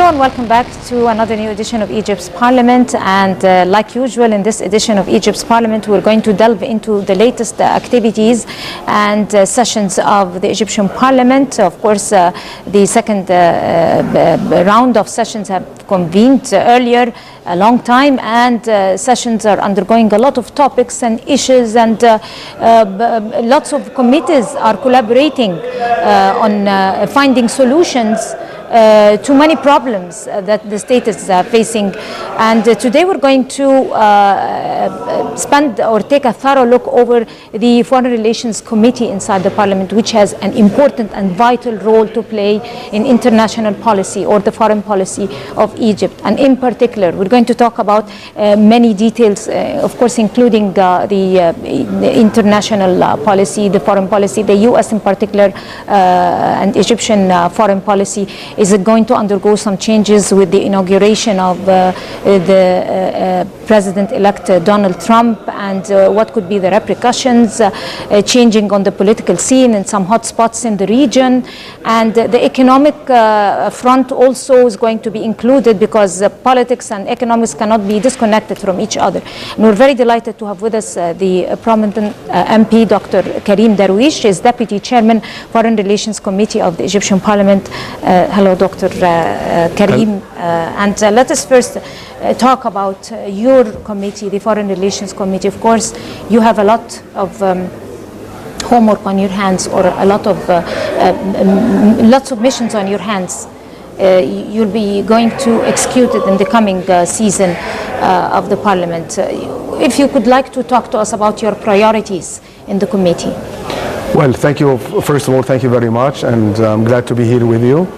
Hello and welcome back to another new edition of Egypt's Parliament, and like usual in this edition of Egypt's Parliament we're going to delve into the latest activities and sessions of the Egyptian Parliament. Of course the second round of sessions have convened earlier a long time, and sessions are undergoing a lot of topics and issues, and lots of committees are collaborating on finding solutions to many problems that the state is facing. And today we're going to spend or take a thorough look over the Foreign Relations Committee inside the Parliament, which has an important and vital role to play in international policy or the foreign policy of Egypt. And in particular, we're going to talk about many details, of course, including the international policy, the foreign policy, the U.S. in particular, and Egyptian foreign policy. Is it going to undergo some changes with the inauguration of the President-elect Donald Trump, and what could be the repercussions changing on the political scene in some hot spots in the region? And the economic front also is going to be included, because politics and economics cannot be disconnected from each other. And we're very delighted to have with us the prominent MP, Dr. Karim Darweesh, is Deputy Chairman, Foreign Relations Committee of the Egyptian Parliament. Hello, Dr. Karim. And let us first talk about your committee, the Foreign Relations Committee. Of course, you have a lot of homework on your hands, or a lot of lots of missions on your hands. You'll be going to execute it in the coming season of the Parliament. If you could like to talk to us about your priorities in the committee. Well, thank you. First of all, thank you very much, and I'm glad to be here with you.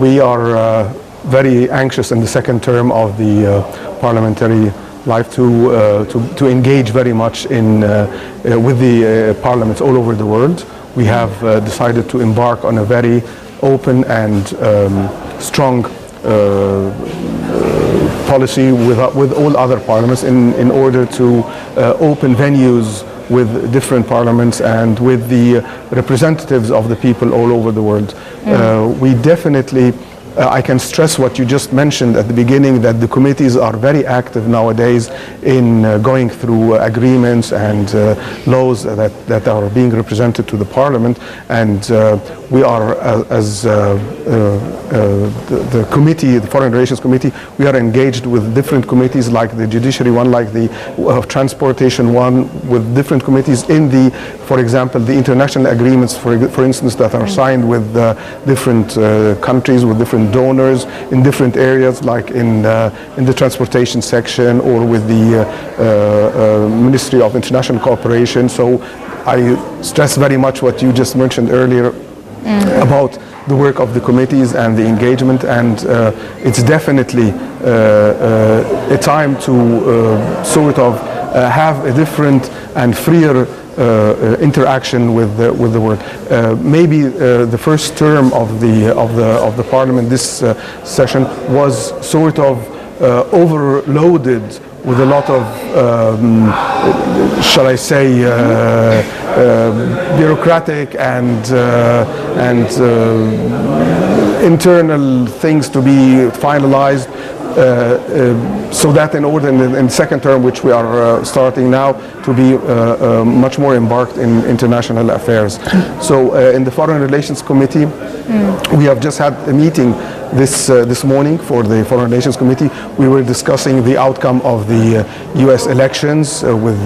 We are very anxious in the second term of the parliamentary life to engage very much in with the parliaments all over the world. We have decided to embark on a very open and strong policy with all other parliaments in order to open venues with different parliaments and with the representatives of the people all over the world. We definitely, I can stress what you just mentioned at the beginning, that the committees are very active nowadays in going through agreements and laws that are being represented to the parliament. And we are, as the committee, the Foreign Relations Committee, we are engaged with different committees, like the judiciary one, like the transportation one, with different committees in the, for example, the international agreements, for instance, that are signed with different countries, with different donors in different areas, like in the transportation section, or with the Ministry of International Cooperation. So I stress very much what you just mentioned earlier about the work of the committees and the engagement, and it's definitely a time to sort of have a different and freer interaction with the world. Maybe the first term of the Parliament, this session, was sort of overloaded with a lot of, shall I say, bureaucratic and internal things to be finalized. So that in order in the second term, which we are starting now, to be much more embarked in international affairs. So in the Foreign Relations Committee, we have just had a meeting this morning for the Foreign Relations Committee. We were discussing the outcome of the U.S. elections with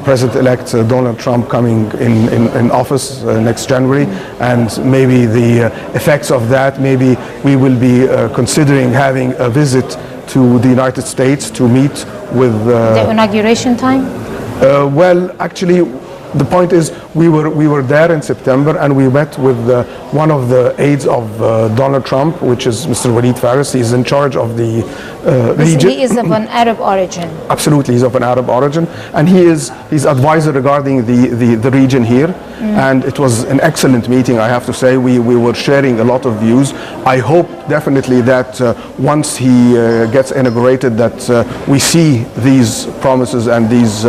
President-elect Donald Trump coming in office next January, and maybe the effects of that. Maybe we will be considering having a visit to the United States to meet with the inauguration time. Well, actually, the point is, we were there in September, and we met with one of the aides of Donald Trump, which is Mr. Walid Faris. He's in charge of the region. He is of an Arab origin. Absolutely, he's of an Arab origin, and he's advisor regarding the region here. And it was an excellent meeting, I have to say. We were sharing a lot of views. I hope definitely that once he gets inaugurated, that we see these promises and these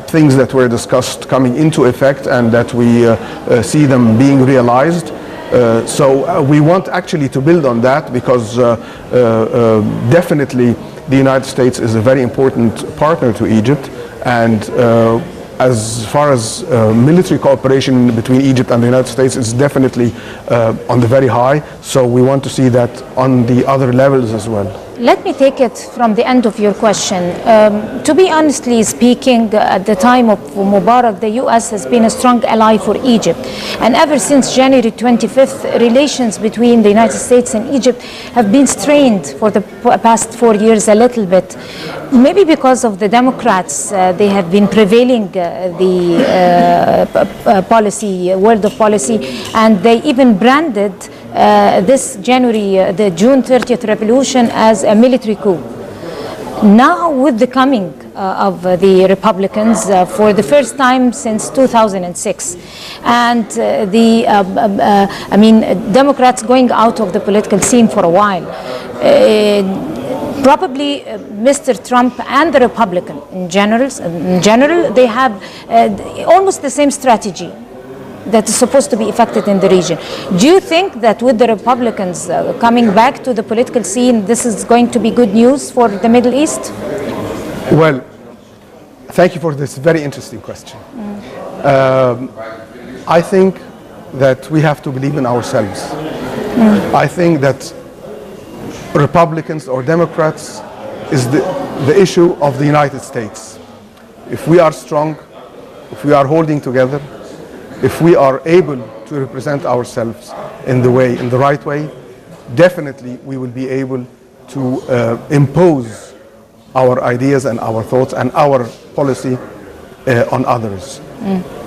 things that were discussed coming into effect, and that we see them being realized. We want actually to build on that, because definitely the United States is a very important partner to Egypt, and as far as military cooperation between Egypt and the United States is definitely on the very high, so we want to see that on the other levels as well. Let me take it from the end of your question. To be honestly speaking, at the time of Mubarak, the U.S. has been a strong ally for Egypt. And ever since January 25th, relations between the United States and Egypt have been strained for the past 4 years a little bit. Maybe because of the Democrats, they have been prevailing the policy, world of policy, and they even branded this the June 30th revolution as a military coup. Now, with the coming of the Republicans for the first time since 2006, and Democrats going out of the political scene for a while, probably Mr. Trump and the Republican in general, they have almost the same strategy that is supposed to be effective in the region. Do you think that with the Republicans coming back to the political scene, this is going to be good news for the Middle East? Well, thank you for this very interesting question. I think that we have to believe in ourselves. I think that Republicans or Democrats is the issue of the United States. If we are strong, if we are holding together, if we are able to represent ourselves in the right way, definitely we will be able to impose our ideas and our thoughts and our policy on others.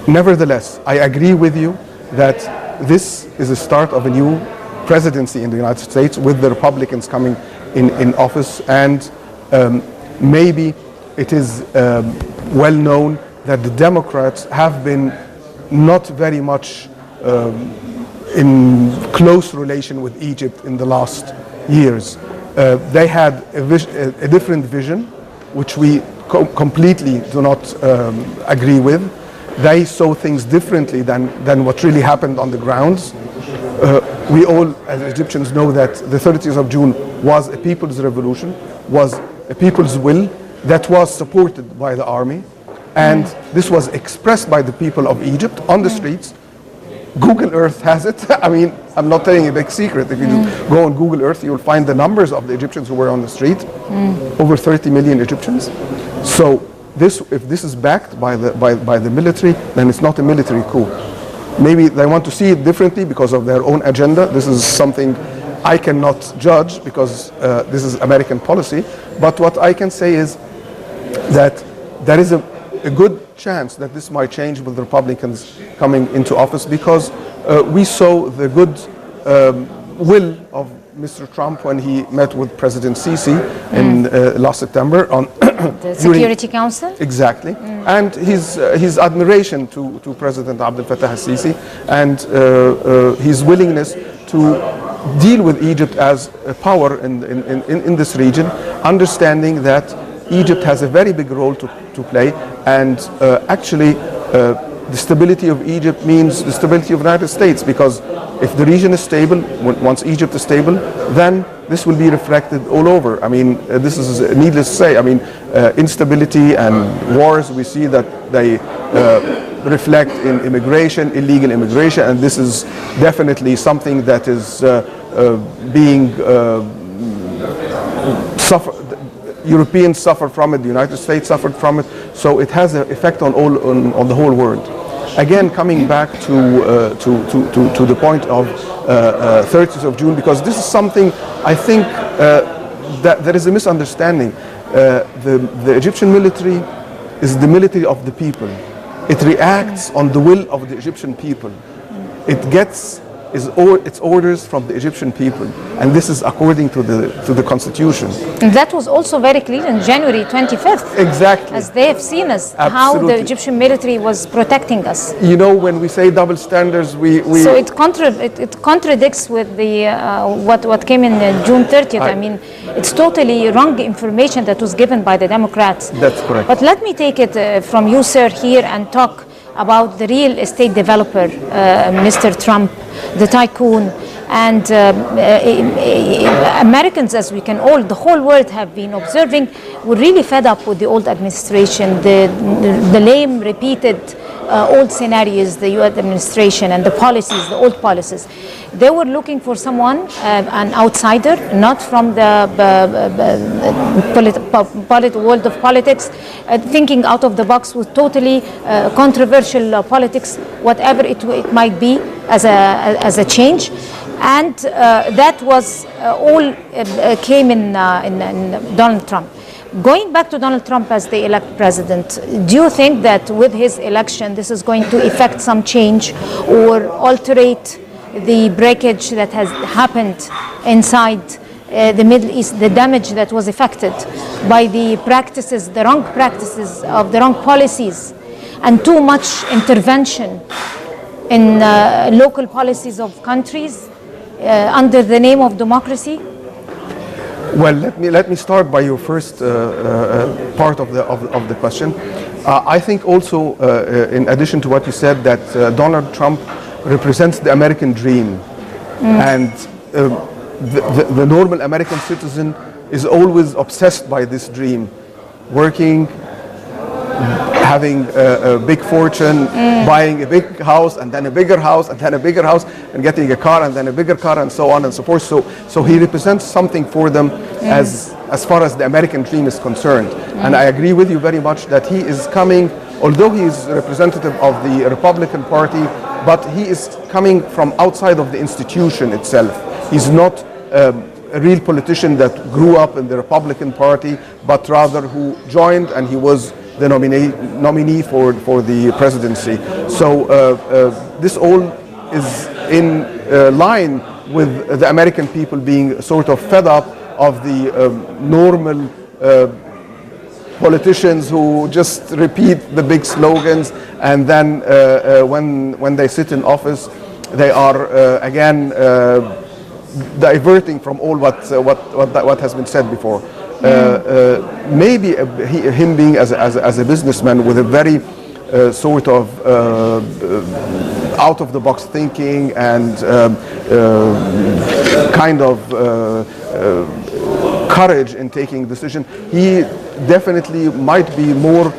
Nevertheless, I agree with you that this is the start of a new presidency in the United States with the Republicans coming in office, and maybe it is well known that the Democrats have been not very much in close relation with Egypt in the last years. They had a different vision, which we completely do not agree with. They saw things differently than what really happened on the grounds. We all, as Egyptians, know that the 30th of June was a people's revolution, was a people's will that was supported by the army. And this was expressed by the people of Egypt on the streets. Google Earth has it. I mean, I'm not telling you a big secret. If you go on Google Earth, you'll find the numbers of the Egyptians who were on the street. Over 30 million Egyptians. So if this is backed by the military, then it's not a military coup. Maybe they want to see it differently because of their own agenda. This is something I cannot judge because this is American policy. But what I can say is that there is a good chance that this might change with the Republicans coming into office, because we saw the good will of Mr. Trump when he met with President Sisi in last September on the Security Council. Exactly, and his admiration to President Abdel Fattah al-Sisi, and his willingness to deal with Egypt as a power in this region, understanding that Egypt has a very big role to play, and actually the stability of Egypt means the stability of the United States, because if the region is stable, once Egypt is stable, then this will be reflected all over. I mean, this is needless to say. I mean, instability and wars, we see that they reflect in immigration, illegal immigration, and this is definitely something that is being suffered. Europeans suffer from it, the United States suffered from it, so it has an effect on the whole world. Again, coming back to the point of 30th of June, because this is something I think that there is a misunderstanding. The Egyptian military is the military of the people. It reacts on the will of the Egyptian people. It gets its orders from the Egyptian people, and this is according to the constitution. And that was also very clear on January 25th. Exactly. As they have seen us, Absolutely. How the Egyptian military was protecting us. You know, when we say double standards, So it contradicts with the what came in June 30th. I mean, it's totally wrong information that was given by the Democrats. That's correct. But let me take it from you, sir, here and talk about the real estate developer, Mr. Trump, the tycoon. And Americans, as we can all, the whole world have been observing, were really fed up with the old administration, the lame, repeated old scenarios, the U.S. administration and the policies, the old policies. They were looking for someone, an outsider, not from the world of politics, thinking out of the box with totally controversial politics, whatever it might be, as a change. And that was all came in Donald Trump. Going back to Donald Trump as the elect president, do you think that with his election this is going to effect some change or alterate the breakage that has happened inside the Middle East, the damage that was affected by the practices, the wrong practices of the wrong policies, and too much intervention in local policies of countries under the name of democracy? Well, let me start by your first part of the question. I think also, in addition to what you said, that Donald Trump represents the American dream, and the normal American citizen is always obsessed by this dream, working, having a big fortune, buying a big house, and then a bigger house, and then a bigger house, and getting a car, and then a bigger car, and so on and so forth. So he represents something for them as far as the American dream is concerned. And I agree with you very much that he is coming, although he is a representative of the Republican Party, but he is coming from outside of the institution itself. He's not a real politician that grew up in the Republican Party, but rather who joined, and he was the nominee for the presidency. So this all is in line with the American people being sort of fed up of the normal politicians who just repeat the big slogans, and then when they sit in office, they are again diverting from all what has been said before. Maybe him being as a businessman with a very sort of out of the box thinking and kind of courage in taking decision, he definitely might be more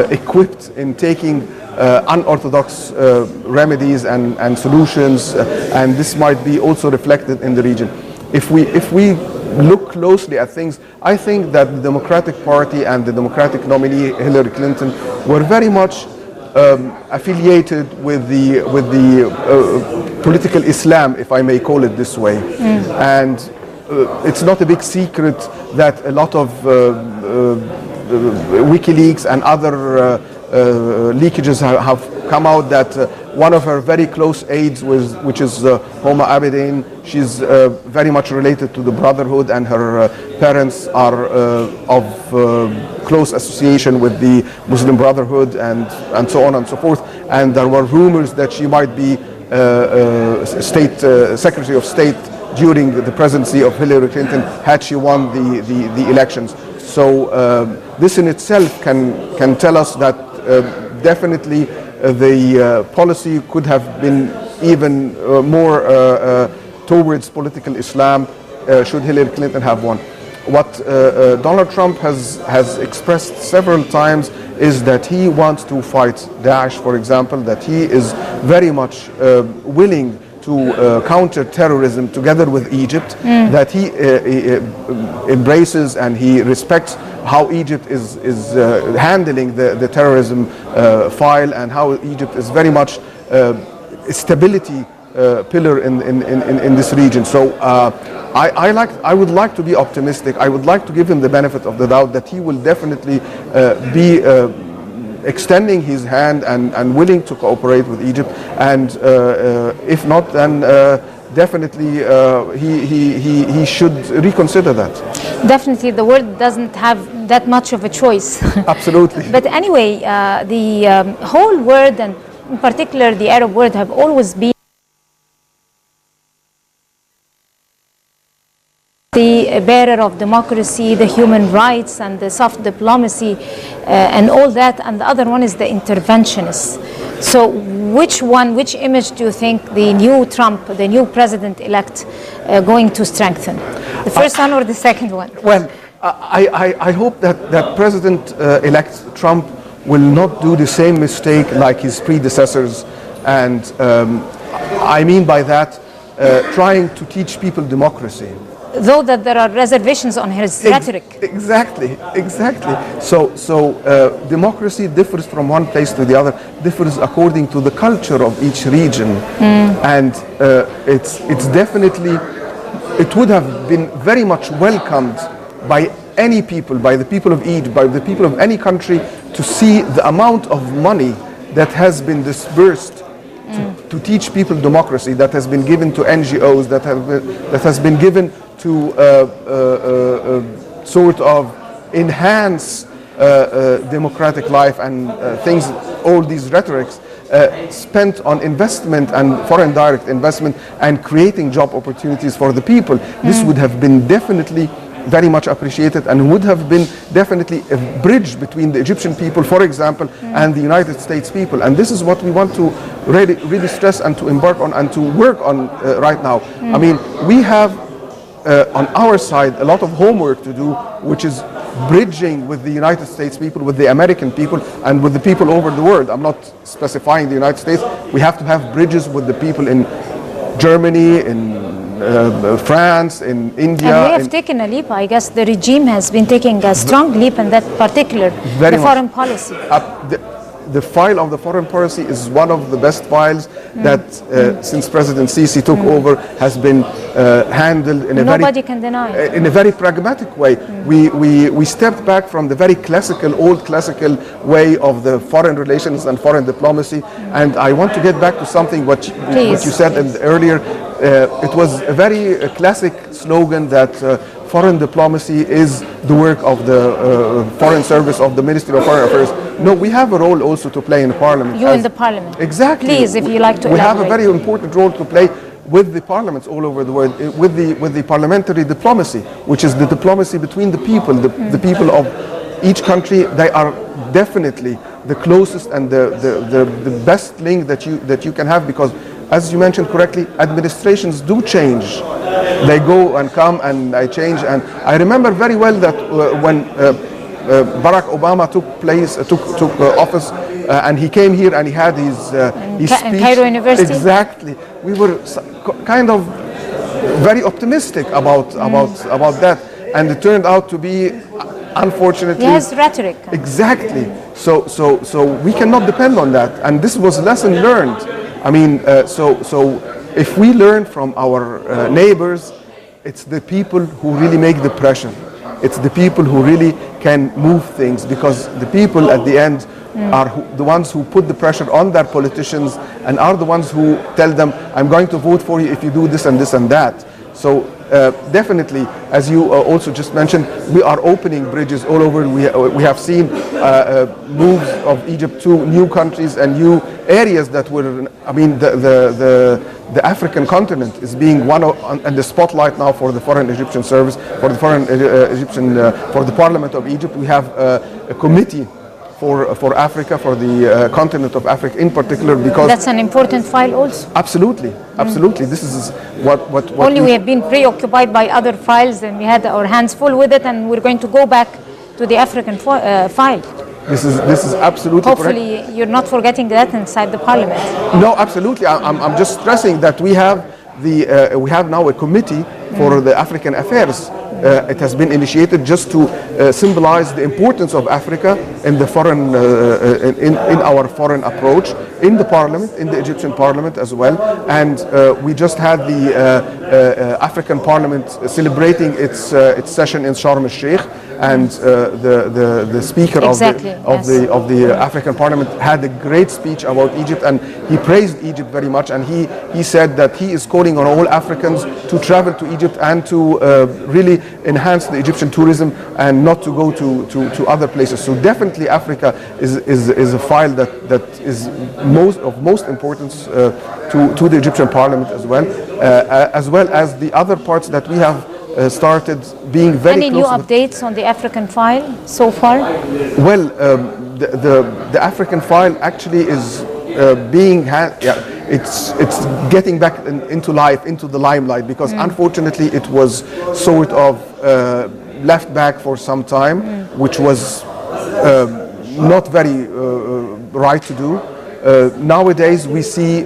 equipped in taking unorthodox remedies and solutions, and this might be also reflected in the region. If we look closely at things, I think that the Democratic Party and the Democratic nominee Hillary Clinton were very much affiliated with the political Islam, if I may call it this way. And it's not a big secret that a lot of WikiLeaks and other leakages have come out that one of her very close aides, which is Homa Abedin, she's very much related to the Brotherhood, and her parents are of close association with the Muslim Brotherhood, and so on and so forth. And there were rumors that she might be Secretary of State during the presidency of Hillary Clinton had she won the elections. So this in itself can tell us that definitely the policy could have been even more towards political Islam should Hillary Clinton have won. What Donald Trump has expressed several times is that he wants to fight Daesh, for example, that he is very much willing to counter terrorism together with Egypt, that he embraces and he respects how Egypt is handling the terrorism file, and how Egypt is very much a stability pillar in this region. So I would like to be optimistic. I would like to give him the benefit of the doubt that he will definitely be extending his hand and willing to cooperate with Egypt, and if not, then definitely he should reconsider that. Definitely, the world doesn't have that much of a choice. Absolutely. But anyway, the whole world, and in particular the Arab world, have always been the bearer of democracy, the human rights, and the soft diplomacy, and all that, and the other one is the interventionist. So which image do you think the new Trump, the new president-elect, going to strengthen? The first one or the second one? Well, I hope that President-elect Trump will not do the same mistake like his predecessors, and I mean by that trying to teach people democracy. Though that there are reservations on his rhetoric. Exactly. So democracy differs from one place to the other, differs according to the culture of each region, and it's definitely, it would have been very much welcomed by any people, by the people of Egypt, by the people of any country, to see the amount of money that has been disbursed to teach people democracy, that has been given to NGOs, that has been given to sort of enhance democratic life and things, all these rhetorics spent on investment and foreign direct investment and creating job opportunities for the people. This would have been definitely very much appreciated and would have been definitely a bridge between the Egyptian people, for example, and the United States people. And this is what we want to really stress and to embark on and to work on right now. I mean, we have on our side a lot of homework to do, which is bridging with the United States people, with the American people, and with the people over the world. I'm not specifying the United States. We have to have bridges with the people in Germany, in France, in India. And we have taken a leap. I guess the regime has been taking a strong leap in that particular, the foreign policy. The file of the foreign policy is one of the best files that since President Sisi took over has been handled in a Nobody can deny it. In a very pragmatic way. We stepped back from the very old classical way of the foreign relations and foreign diplomacy, and I want to get back to something what you said earlier. It was a very classic slogan that foreign diplomacy is the work of the foreign service of the Ministry of Foreign Affairs. No, we have a role also to play in the parliament. You in the parliament. Exactly. Please, if you like to We elaborate. have a very important role to play with the parliaments all over the world, with the parliamentary diplomacy, which is the diplomacy between the people, the people of each country. They are definitely the closest and the best link that you can have, because, as you mentioned correctly, administrations do change. They go and come and they change. And I remember very well that when Barack Obama took office and he came here and he had his speech in Cairo University. Exactly. We were kind of very optimistic about that, and it turned out to be, unfortunately, Yes, rhetoric. Exactly. So we cannot depend on that, and this was lesson learned. I mean, so if we learn from our neighbors, it's the people who really make the pressure. It's the people who really can move things, because the people at the end are the ones who put the pressure on their politicians and are the ones who tell them, I'm going to vote for you if you do this and this and that. So definitely, as you also just mentioned, we are opening bridges all over. We have seen moves of Egypt to new countries and new areas that were, I mean, the African continent is being one of, and the spotlight now for the Foreign Egyptian Service, for the Foreign Egyptian, for the Parliament of Egypt. We have a committee for Africa, for the continent of Africa in particular, because That's an important file also. Absolutely. This is what Only we have been preoccupied by other files and we had our hands full with it, and we're going to go back to the African file. This is absolutely Hopefully correct. you're not forgetting that inside the parliament. No, absolutely. I'm just stressing that we have now a committee for the African affairs. It has been initiated just to symbolize the importance of Africa in the foreign, in our foreign approach in the parliament, in the Egyptian parliament as well. And we just had the African Parliament celebrating its session in Sharm el-Sheikh, and the speaker of the African Parliament had a great speech about Egypt, and he praised Egypt very much, and he said that he is calling on all Africans to travel to Egypt and to really enhance the Egyptian tourism and not to go to other places. So definitely Africa is a file that is of most importance to the Egyptian Parliament as well as the other parts that we have started being very Any new close. updates on the African file so far? Well, the African file actually is it's getting back into life, into the limelight, because unfortunately it was sort of left back for some time, which was not very right to do. Nowadays we see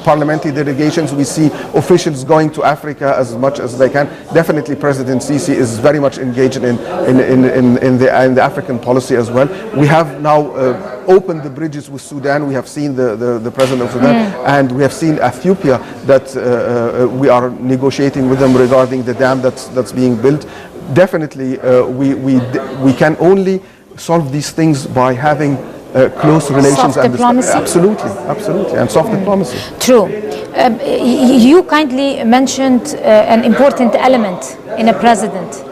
parliamentary delegations, we see officials going to Africa as much as they can. Definitely President Sisi is very much engaged in the African policy as well. We have now opened the bridges with Sudan. We have seen the president of Sudan, and we have seen Ethiopia, that we are negotiating with them regarding the dam that's being built. Definitely we can only solve these things by having close relations. Soft diplomacy? Absolutely, and soft diplomacy. True. You kindly mentioned an important element in a president.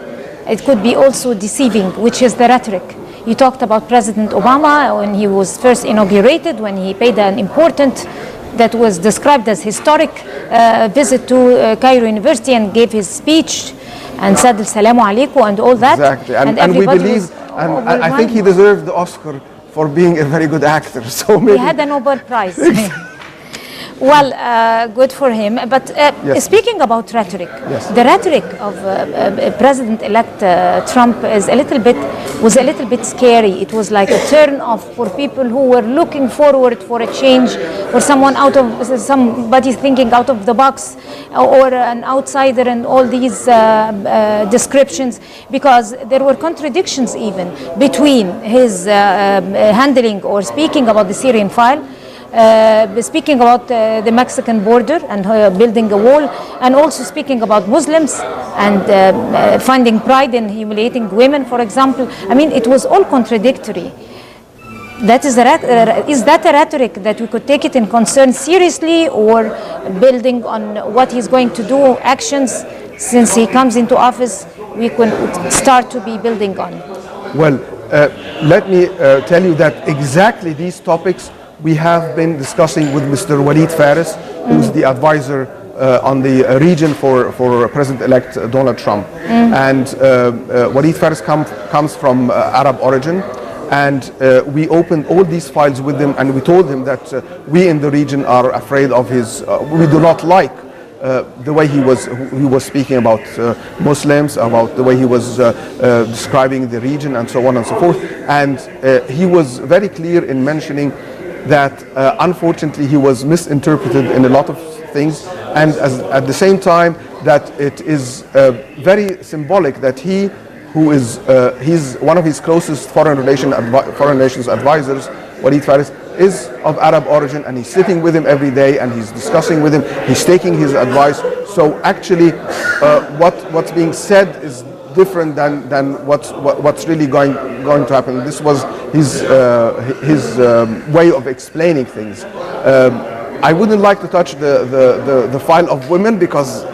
It could be also deceiving, which is the rhetoric. You talked about President Obama when he was first inaugurated, when he paid an important, that was described as historic visit to Cairo University and gave his speech and said Assalamu alaikum and all that. Exactly, and we believe, and I think he deserved the Oscar for being a very good actor. So maybe he had a Nobel Prize. Well, good for him. But yes. Speaking about rhetoric, yes. The rhetoric of President-elect Trump was a little bit scary. It was like a turn off for people who were looking forward for a change, or somebody thinking out of the box, or an outsider, and all these descriptions, because there were contradictions even between his handling or speaking about the Syrian file, speaking about the Mexican border and building a wall, and also speaking about Muslims and finding pride in humiliating women, for example. I mean, it was all contradictory. Is that a rhetoric that we could take it in concern seriously, or building on what he's going to do, actions since he comes into office, we could start to be building on? Well, let me tell you that exactly these topics we have been discussing with Mr. Walid Fares, who's the advisor on the region for President-elect Donald Trump. And Walid Fares comes from Arab origin, and we opened all these files with him, and we told him that we in the region are afraid of his, we do not like the way he was speaking about Muslims, about the way he was describing the region, and so on and so forth. And he was very clear in mentioning that unfortunately he was misinterpreted in a lot of things, and at the same time that it is very symbolic that he, who is he's one of his closest foreign relations advisors, Walid Fares, is of Arab origin, and he's sitting with him every day and he's discussing with him, he's taking his advice. So actually what's being said is different than what's really going to happen. This was his way of explaining things. I wouldn't like to touch the file of women, because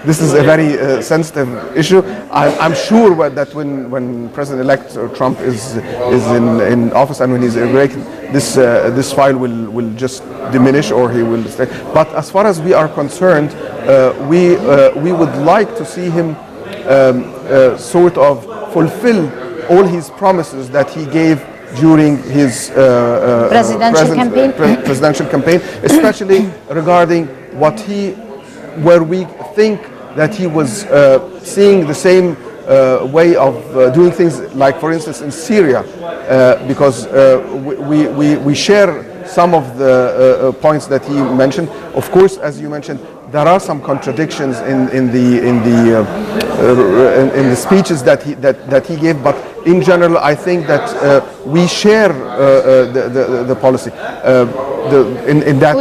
this is a very sensitive issue. I'm sure that when President-elect Trump is in office and when he's inaugurated, this file will just diminish, or he will stay. But as far as we are concerned, we would like to see him sort of fulfill all his promises that he gave during his presidential campaign, especially regarding where we think that he was seeing the same way of doing things, like for instance in Syria, because we share some of the points that he mentioned. Of course, as you mentioned, there are some contradictions in the speeches that he gave, but in general, I think that we share the policy. We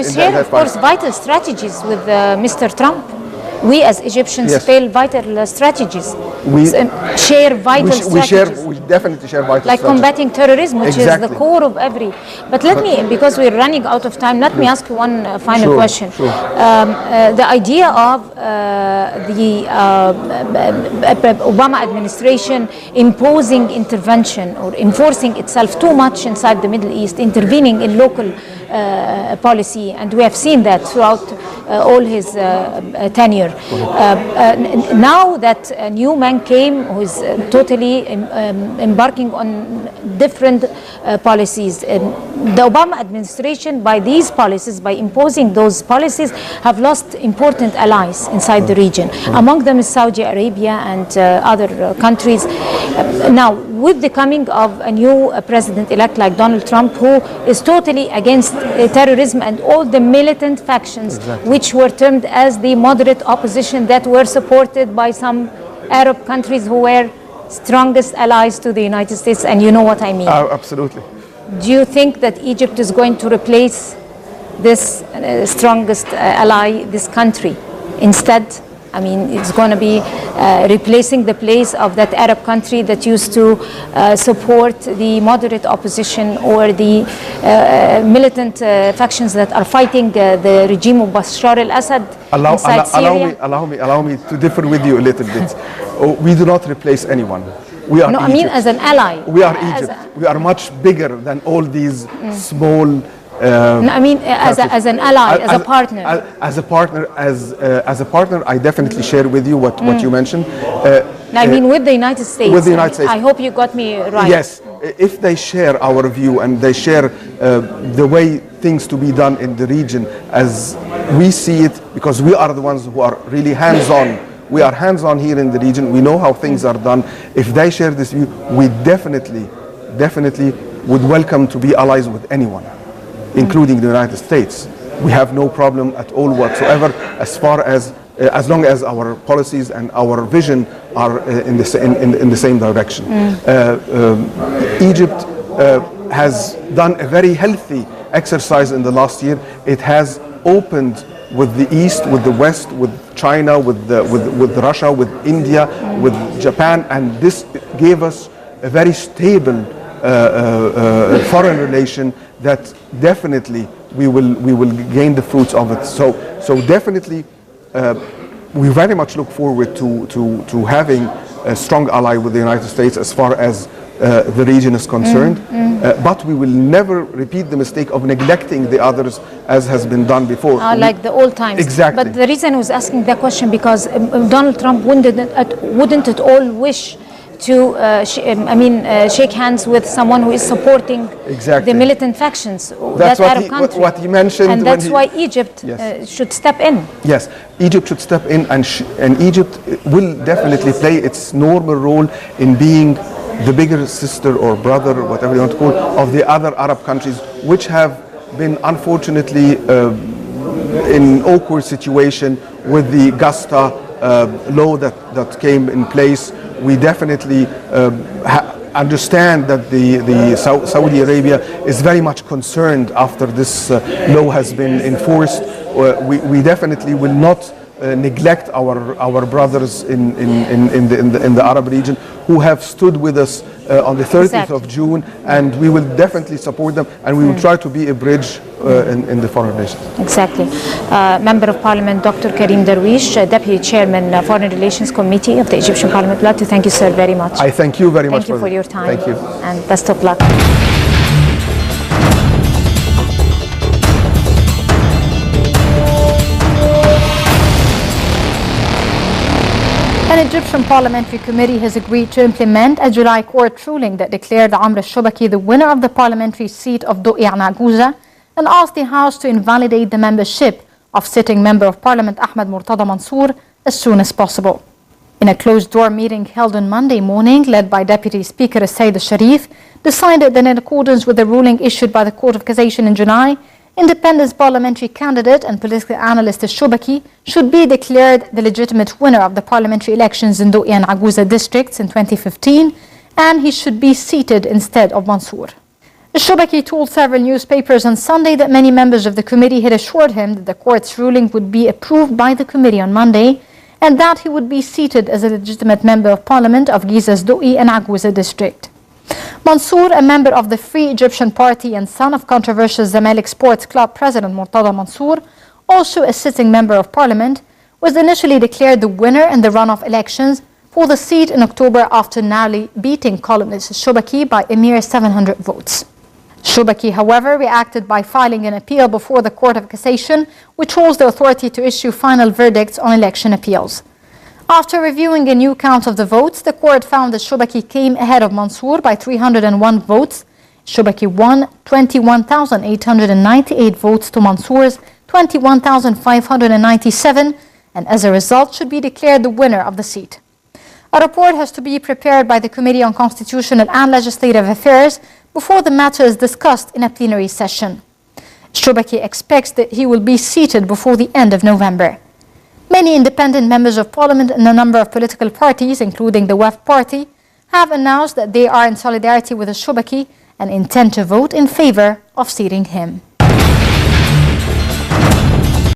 share, of course, vital strategies with Mr. Trump. We as Egyptians fail vital strategies. We share vital strategies. We definitely share vital like strategies. Combating terrorism, which is the core of every. But let me, because we're running out of time, let me ask you one final question. Sure. The idea of the Obama administration imposing intervention or enforcing itself too much inside the Middle East, intervening in local policy, and we have seen that throughout all his tenure. manner. Now that a new man came who is totally embarking on different policies, the Obama administration, by these policies, by imposing those policies, have lost important allies inside the region. Among them is Saudi Arabia and other countries. Now, with the coming of a new president-elect like Donald Trump, who is totally against terrorism and all the militant factions, which were termed as the moderate opposition, that were supported by some Arab countries who were strongest allies to the United States, and you know what I mean. Absolutely. Do you think that Egypt is going to replace this strongest ally, this country? Instead, I mean, it's going to be replacing the place of that Arab country that used to support the moderate opposition or the militant factions that are fighting the regime of Bashar al-Assad inside Syria? Allow me to differ with you a little bit. We do not replace anyone. We are no, Egypt. I mean as an ally. We are Egypt. We are much bigger than all these small. No, I mean as an ally, as a partner. As a partner, I definitely share with you what you mentioned. I mean with the United States. With the United States. I hope you got me right. Yes, if they share our view and they share the way things to be done in the region as we see it, because we are the ones who are really hands-on. We are hands-on here in the region. We know how things are done. If they share this view, we definitely would welcome to be allies with anyone, including the United States. We have no problem at all whatsoever as long as our policies and our vision are in the same direction. Egypt has done a very healthy exercise in the last year. It has opened with the East, with the West, with China, with Russia, with India, with Japan, and this gave us a very stable foreign relation that definitely we will gain the fruits of it. So definitely we very much look forward to having a strong ally with the United States as far as the region is concerned, but we will never repeat the mistake of neglecting the others as has been done before. Like the old times. Exactly. But the reason I was asking that question because Donald Trump wouldn't at all wish to shake hands with someone who is supporting the militant factions, that's that Arab country. What he mentioned. And that's why Egypt should step in. Yes, Egypt should step in, and Egypt will definitely play its normal role in being the bigger sister or brother, whatever you want to call it, of the other Arab countries, which have been unfortunately in awkward situation with the Gasta law that came in place. We definitely understand that the Saudi Arabia is very much concerned after this law has been enforced. We definitely will not neglect our brothers in the Arab region who have stood with us on the 30th of June, and we will definitely support them, and we will try to be a bridge in the foreign relations. Exactly. Member of Parliament Dr. Karim Darweesh, Deputy Chairman, Foreign Relations Committee of the Egyptian Parliament. I'd like to thank you, sir, very much. I thank you very much. Thank you for your time. Thank you. And best of luck. An Egyptian parliamentary committee has agreed to implement a July court ruling that declared Amr al-Shobaki the winner of the parliamentary seat of Do'i Naguza and asked the House to invalidate the membership of sitting Member of Parliament Ahmed Murtada Mansour as soon as possible. In a closed-door meeting held on Monday morning, led by Deputy Speaker Said al-Sharif, decided that in accordance with the ruling issued by the Court of Cassation in July, Independence parliamentary candidate and political analyst al-Shobaki should be declared the legitimate winner of the parliamentary elections in Do'i and Aguza districts in 2015, and he should be seated instead of Mansour. Al-Shobaki told several newspapers on Sunday that many members of the committee had assured him that the court's ruling would be approved by the committee on Monday, and that he would be seated as a legitimate member of parliament of Giza's Do'i and Aguza district. Mansour, a member of the Free Egyptian Party and son of controversial Zamalek Sports Club president Murtada Mansour, also a sitting member of parliament, was initially declared the winner in the runoff elections for the seat in October after narrowly beating columnist Shobaki by a mere 700 votes. Shobaki, however, reacted by filing an appeal before the Court of Cassation, which holds the authority to issue final verdicts on election appeals. After reviewing a new count of the votes, the court found that Shobaki came ahead of Mansour by 301 votes. Shobaki won 21,898 votes to Mansour's 21,597, and as a result should be declared the winner of the seat. A report has to be prepared by the Committee on Constitutional and Legislative Affairs before the matter is discussed in a plenary session. Shobaki expects that he will be seated before the end of November. Many independent members of parliament and a number of political parties, including the WEF party, have announced that they are in solidarity with Shobaki and intend to vote in favor of seating him.